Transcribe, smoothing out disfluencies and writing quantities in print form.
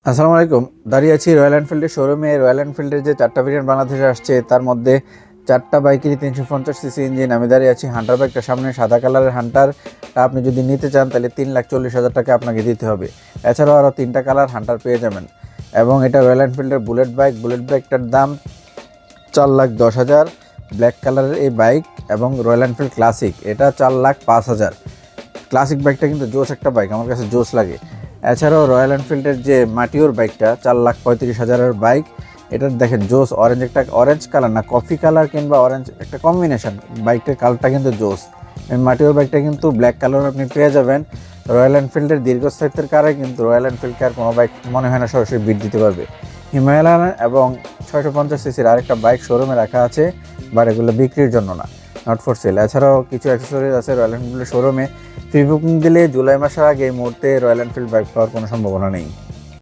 আসসালামু আলাইকুম। দাঁড়িয়ে আছি রয়্যাল এনফিল্ডের শোরুমে। রয়্যাল এনফিল্ডের যে 4টা ভেরিয়েন্ট বাংলাদেশে আসছে তার মধ্যে 4টা বাইকেরই 350 সিসি ইঞ্জিন। আমি দাঁড়িয়ে আছি হান্টার বাইকটা সামনে, সাদা কালারের হান্টারটা আপনি যদি নিতে চান তাহলে 3,40,000 টাকা আপনাকে দিতে হবে। এছাড়াও আরও 3টা কালার হান্টার পেয়ে যাবেন। এবং এটা রয়্যাল এনফিল্ডের বুলেট বাইক। বুলেট বাইকটার দাম 4,10,000। ব্ল্যাক কালারের এই বাইক এবং রয়্যাল এনফিল্ড ক্লাসিক এটা 4,05,000। ক্লাসিক বাইকটা কিন্তু জোস একটা বাইক, আমার কাছে জোস লাগে। এছাড়াও রয়্যাল এনফিল্ডের যে মাটিওর বাইকটা 4,35,000-এর বাইক। এটার দেখেন জোস অরেঞ্জ, একটা অরেঞ্জ কালার না কফি কালার কিংবা অরেঞ্জ একটা কম্বিনেশন, বাইকটার কালারটা কিন্তু জোস। মাটিওর বাইকটা কিন্তু ব্ল্যাক কালার আপনি পেয়ে যাবেন। রয়্যাল এনফিল্ডের দীর্ঘস্থায়িত্বের কারে কিন্তু রয়্যাল এনফিল্ডকে আর কোনো বাইক মনে হয় না সরাসরি বিট দিতে পারবে। হিমালয়ান এবং 650 সিসির আরেকটা বাইক শোরুমে রাখা আছে, বাট এগুলো বিক্রির জন্য না, নট ফর সেল। এছাড়াও কিছু অ্যাক্সেসরিজ আছে রয়্যাল এনফিল্ডের শোরুমে। ফ্রি বুকিং দিলে জুলাই মাসের আগে এই মুহূর্তে রয়্যাল এনফিল্ড বাইক পাওয়ার কোনো সম্ভাবনা নেই।